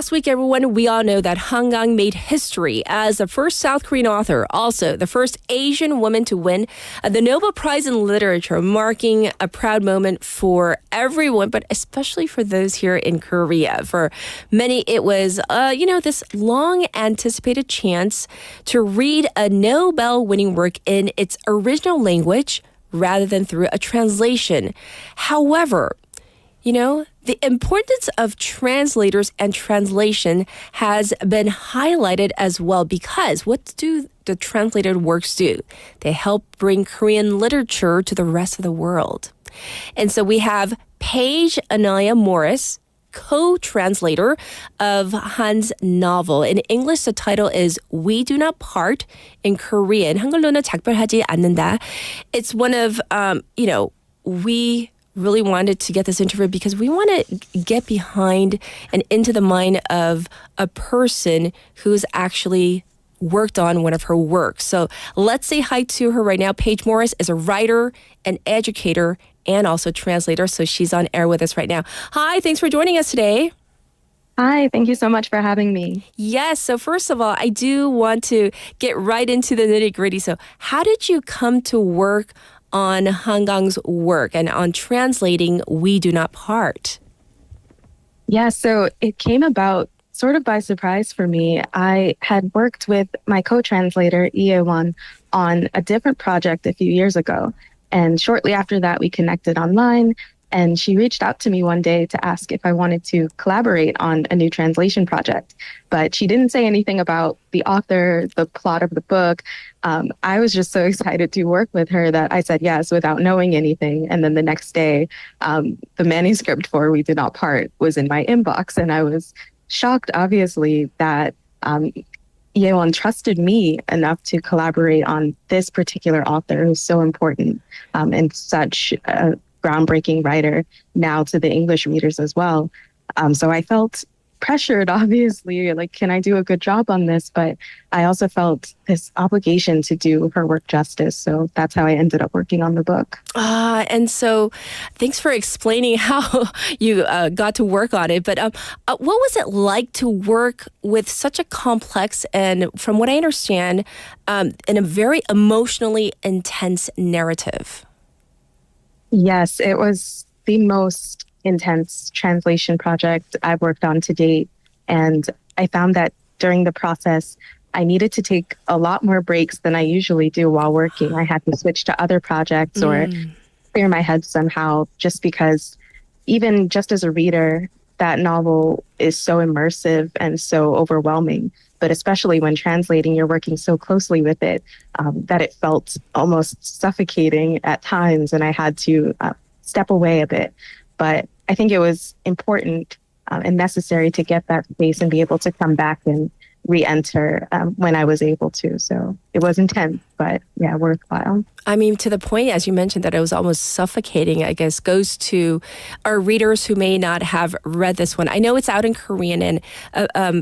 last week, everyone, we all know that Hangang made history as the first South Korean author, also the first Asian woman to win the Nobel Prize in Literature, marking a proud moment for everyone, but especially for those here in Korea. For many, it was, this long-anticipated chance to read a Nobel-winning work in its original language rather than through a translation. However, the importance of translators and translation has been highlighted as well, because what do the translated works do? They help bring Korean literature to the rest of the world. And so we have Paige Aniyah Morris, co-translator of Han's novel. In English, the title is We Do Not Part. In Korean, 한글로는 작별하지 않는다. It's one of, we really wanted to get this interview because we want to get behind and into the mind of a person who's actually worked on one of her works. So let's say hi to her right now. Paige Morris is a writer, an educator, and also translator. So she's on air with us right now. Hi, thanks for joining us today. Hi, thank you so much for having me. Yes, so first of all, I do want to get right into the nitty-gritty. So how did you come to work on Hanggang's work and on translating We Do Not Part? Yeah, so it came about sort of by surprise for me. I had worked with my co-translator, Lee on a different project a few years ago. And shortly after that, we connected online. And she reached out to me one day to ask if I wanted to collaborate on a new translation project. But she didn't say anything about the author, the plot of the book. I was just so excited to work with her that I said yes without knowing anything. And then the next day, the manuscript for We Did Not Part was in my inbox. And I was shocked, obviously, that Yeon trusted me enough to collaborate on this particular author who's so important and such a groundbreaking writer now to the English readers as well. So I felt pressured, obviously, like, can I do a good job on this? But I also felt this obligation to do her work justice. So that's how I ended up working on the book. And so thanks for explaining how you got to work on it. But what was it like to work with such a complex and, from what I understand, in a very emotionally intense narrative? Yes, it was the most intense translation project I've worked on to date. And I found that during the process, I needed to take a lot more breaks than I usually do while working. I had to switch to other projects or clear my head somehow, just because even just as a reader, that novel is so immersive and so overwhelming. But especially when translating, you're working so closely with it that it felt almost suffocating at times, and I had to step away a bit. But I think it was important and necessary to get that space and be able to come back and re-enter when I was able to. So it was intense, but yeah, worthwhile. I mean, to the point, as you mentioned, that it was almost suffocating, I guess, goes to our readers who may not have read this one. I know it's out in Korean, and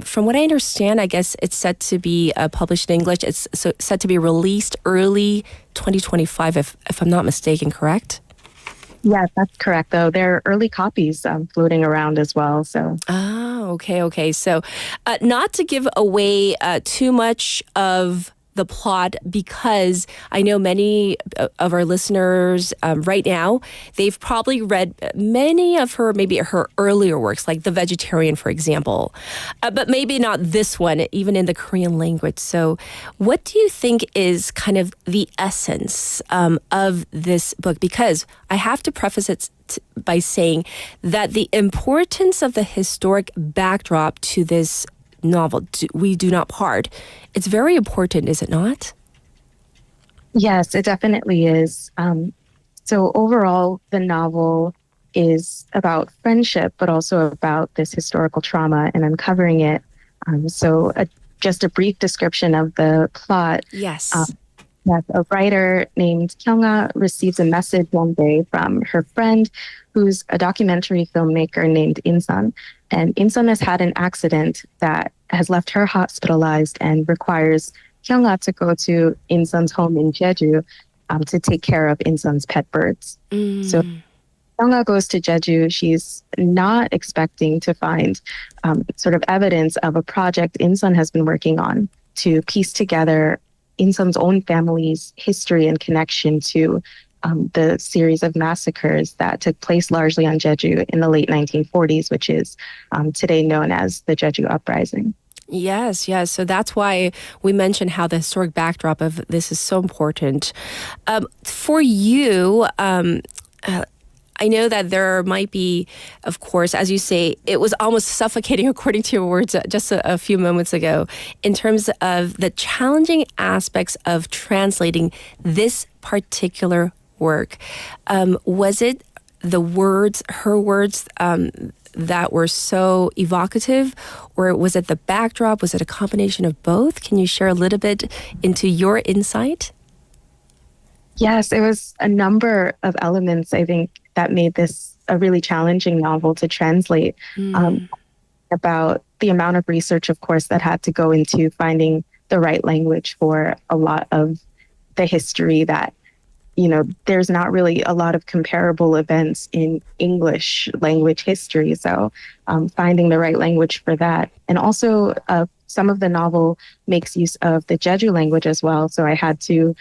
from what I understand, I guess it's set to be published in English. It's set to be released early 2025, if I'm not mistaken, correct? Yes, that's correct, though. There are early copies floating around as well. So. Oh, okay. So not to give away too much of the plot, because I know many of our listeners right now, they've probably read many of maybe her earlier works, like The Vegetarian, for example, but maybe not this one, even in the Korean language. So what do you think is kind of the essence of this book? Because I have to preface it by saying that the importance of the historic backdrop to this novel, We Do Not Part, it's very important, is it not? Yes, it definitely is. So overall, the novel is about friendship, but also about this historical trauma and uncovering it. Just a brief description of the plot. Yes. Yes, a writer named Kyung-ah receives a message one day from her friend, who's a documentary filmmaker named In-sun. And In-sun has had an accident that has left her hospitalized and requires Kyung-ah to go to In-sun's home in Jeju to take care of In-sun's pet birds. So Hyunga goes to Jeju. She's not expecting to find sort of evidence of a project Insun has been working on to piece together Insun's own family's history and connection to the series of massacres that took place largely on Jeju in the late 1940s, which is today known as the Jeju Uprising. Yes, yes. So that's why we mentioned how the historic backdrop of this is so important. For you, I know that there might be, of course, as you say, it was almost suffocating, according to your words just a few moments ago, in terms of the challenging aspects of translating this particular work. Was it the words, her words, that were so evocative, or was it the backdrop? Was it a combination of both? Can you share a little bit into your insight? Yes, it was a number of elements, I think, that made this a really challenging novel to translate. About the amount of research, of course, that had to go into finding the right language for a lot of the history that, there's not really a lot of comparable events in English language history. So finding the right language for that. And also some of the novel makes use of the Jeju language as well. So I had to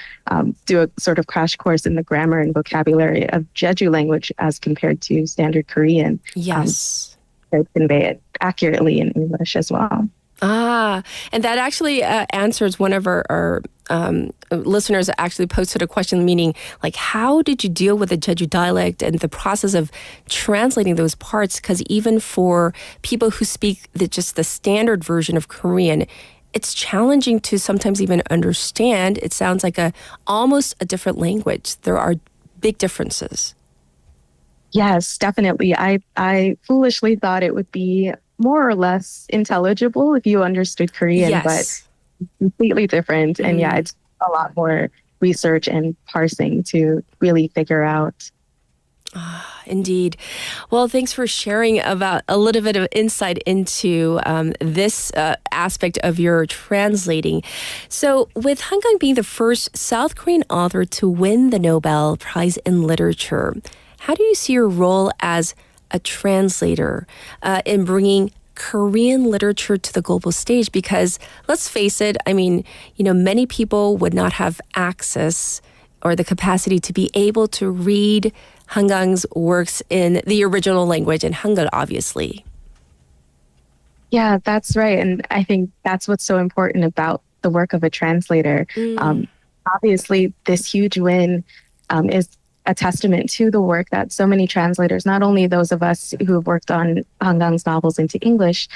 do a sort of crash course in the grammar and vocabulary of Jeju language as compared to standard Korean. Yes. To convey it accurately in English as well. And that actually answers one of our listeners actually posted a question, meaning like, how did you deal with the Jeju dialect and the process of translating those parts? Because even for people who speak just the standard version of Korean, it's challenging to sometimes even understand. It sounds like almost a different language. There are big differences. Yes, definitely. I foolishly thought it would be more or less intelligible if you understood Korean, Yes. but completely different. And yeah, it's a lot more research and parsing to really figure out. Indeed. Well, thanks for sharing about a little bit of insight into this aspect of your translating. So with Han Kang being the first South Korean author to win the Nobel Prize in Literature, how do you see your role as a translator in bringing Korean literature to the global stage? Because let's face it, I mean, many people would not have access or the capacity to be able to read Hangang's works in the original language, in Hangul, obviously. Yeah, that's right. And I think that's what's so important about the work of a translator. Obviously, this huge win is a testament to the work that so many translators, not only those of us who have worked on Hanggang's novels into English,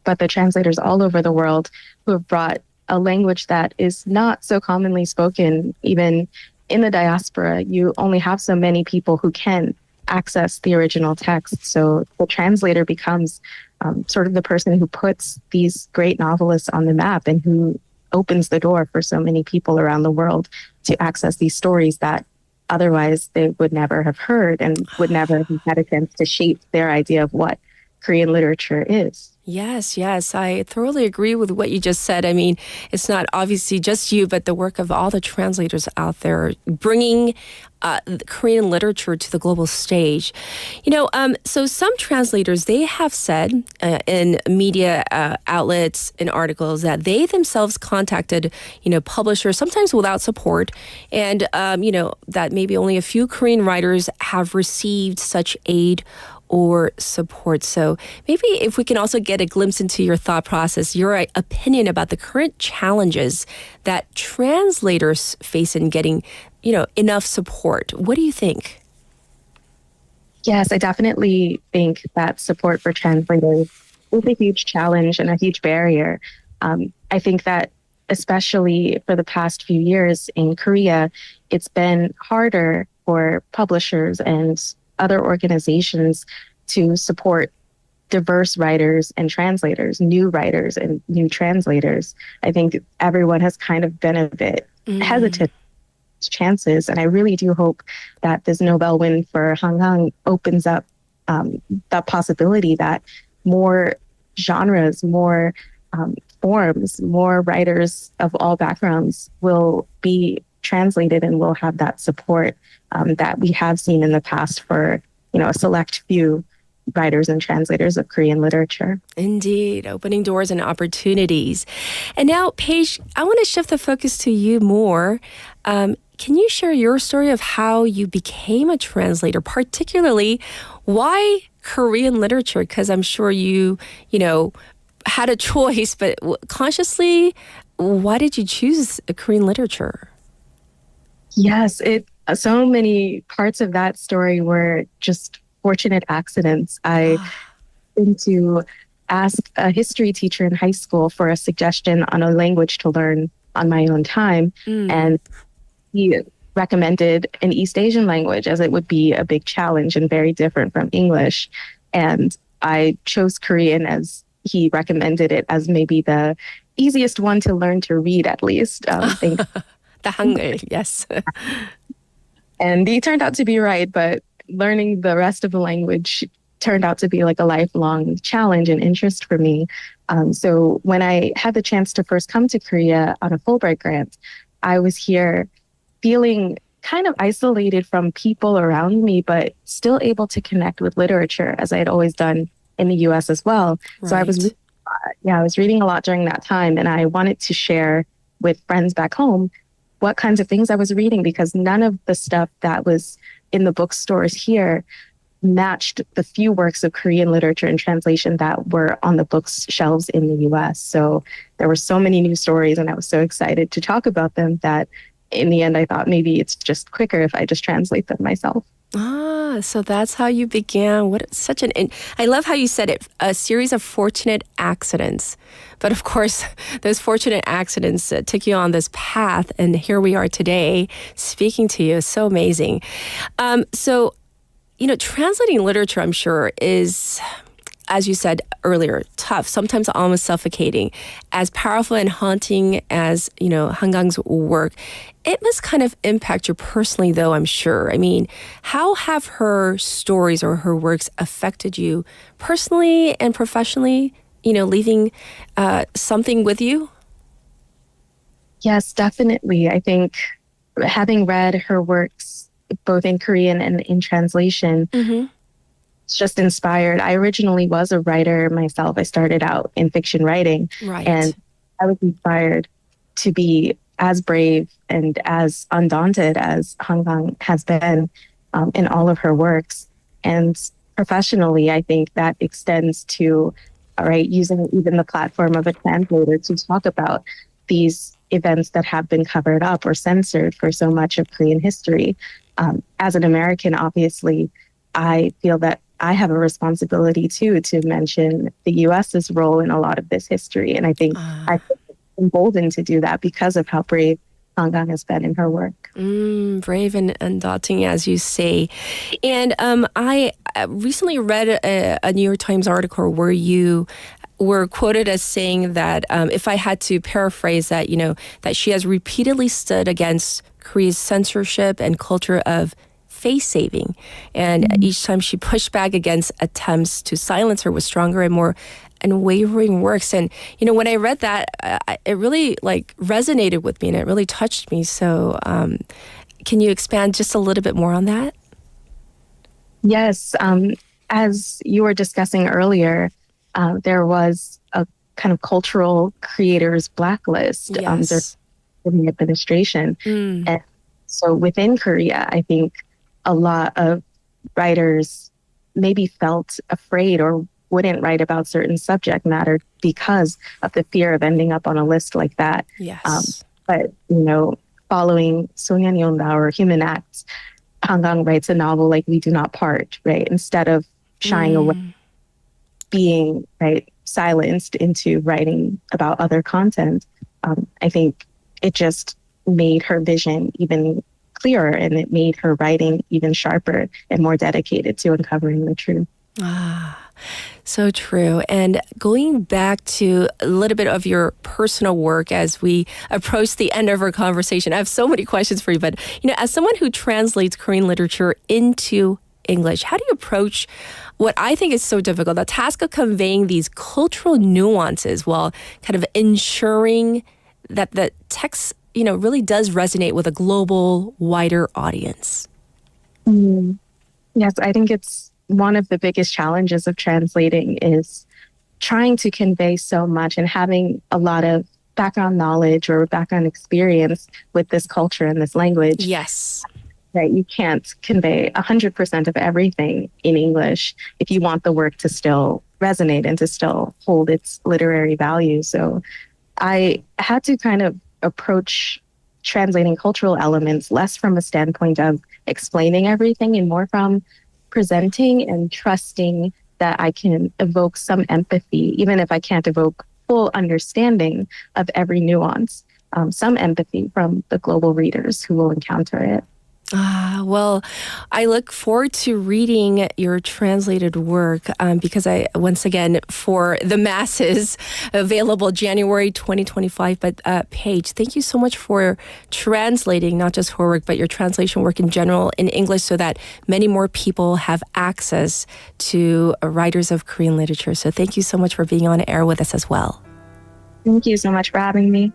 but the translators all over the world who have brought a language that is not so commonly spoken. Even in the diaspora, you only have so many people who can access the original text. So the translator becomes sort of the person who puts these great novelists on the map and who opens the door for so many people around the world to access these stories that otherwise they would never have heard and would never have had a chance to shape their idea of what Korean literature is. Yes, yes. I thoroughly agree with what you just said. I mean, it's not obviously just you, but the work of all the translators out there bringing Korean literature to the global stage. So some translators, they have said in media outlets, in articles, that they themselves contacted, publishers, sometimes without support, and, that maybe only a few Korean writers have received such aid or support. So maybe if we can also get a glimpse into your thought process, your opinion about the current challenges that translators face in getting, enough support. What do you think? Yes, I definitely think that support for translators is a huge challenge and a huge barrier. I think that especially for the past few years in Korea, it's been harder for publishers and other organizations to support diverse writers and translators, new writers and new translators. I think everyone has kind of been a bit hesitant chances. And I really do hope that this Nobel win for Hangang opens up the possibility that more genres, more forms, more writers of all backgrounds will be translated and will have that support that we have seen in the past for a select few writers and translators of Korean literature. Indeed, opening doors and opportunities. And now, Paige, I want to shift the focus to you more. Can you share your story of how you became a translator, particularly why Korean literature? Because I'm sure you had a choice, but consciously, why did you choose Korean literature? Yes, so many parts of that story were just fortunate accidents. I went to ask a history teacher in high school for a suggestion on a language to learn on my own time. And he recommended an East Asian language as it would be a big challenge and very different from English. And I chose Korean as he recommended it as maybe the easiest one to learn to read, at least. The Hangang, yes. And he turned out to be right, but learning the rest of the language turned out to be like a lifelong challenge and interest for me. So when I had the chance to first come to Korea on a Fulbright grant, I was here feeling kind of isolated from people around me, but still able to connect with literature as I had always done in the US as well. Right. So I was reading a lot during that time, and I wanted to share with friends back home what kinds of things I was reading, because none of the stuff that was in the bookstores here matched the few works of Korean literature and translation that were on the bookshelves in the US. So there were so many new stories, and I was so excited to talk about them that in the end, I thought maybe it's just quicker if I just translate them myself. So that's how you began. I love how you said it, a series of fortunate accidents. But of course, those fortunate accidents took you on this path, and here we are today speaking to you. It's so amazing. Translating literature, I'm sure, is, as you said earlier, tough, sometimes almost suffocating. As powerful and haunting as, Hangang's work, it must kind of impact you personally, though, I'm sure. I mean, how have her stories or her works affected you personally and professionally, leaving something with you? Yes, definitely. I think having read her works, both in Korean and in translation, it's just inspired. I originally was a writer myself. I started out in fiction writing. Right. And I was inspired to be as brave and as undaunted as Han Kang has been in all of her works. And professionally, I think that extends to, using even the platform of a translator to talk about these events that have been covered up or censored for so much of Korean history. As an American, obviously, I feel that I have a responsibility, too, to mention the U.S.'s role in a lot of this history. And I think I'm emboldened to do that because of how brave Hangang has been in her work. Brave and undaunting, as you say. And I recently read a New York Times article where you were quoted as saying that, if I had to paraphrase that, that she has repeatedly stood against Korea's censorship and culture of face saving. And each time she pushed back against attempts to silence her with stronger and more unwavering works. And, when I read that, it really resonated with me and it really touched me. So can you expand just a little bit more on that? Yes. As you were discussing earlier, there was a kind of cultural creators blacklist under the administration. And so within Korea, I think a lot of writers maybe felt afraid or wouldn't write about certain subject matter because of the fear of ending up on a list like that. Yes. But, following Sonyeon Yonda or Human Acts, Hangang writes a novel like We Do Not Part, right? Instead of shying away, being silenced into writing about other content. I think it just made her vision even clearer, and it made her writing even sharper and more dedicated to uncovering the truth. So true. And going back to a little bit of your personal work as we approach the end of our conversation, I have so many questions for you, but as someone who translates Korean literature into English, how do you approach what I think is so difficult, the task of conveying these cultural nuances while kind of ensuring that the text, really does resonate with a global, wider audience? Yes, I think it's one of the biggest challenges of translating is trying to convey so much and having a lot of background knowledge or background experience with this culture and this language. Yes. Right, you can't convey 100% of everything in English if you want the work to still resonate and to still hold its literary value. So I had to kind of approach translating cultural elements less from a standpoint of explaining everything and more from presenting and trusting that I can evoke some empathy, even if I can't evoke full understanding of every nuance, some empathy from the global readers who will encounter it. Well, I look forward to reading your translated work because once again, for the masses, available January 2025. But Paige, thank you so much for translating not just her work, but your translation work in general in English so that many more people have access to writers of Korean literature. So thank you so much for being on air with us as well. Thank you so much for having me.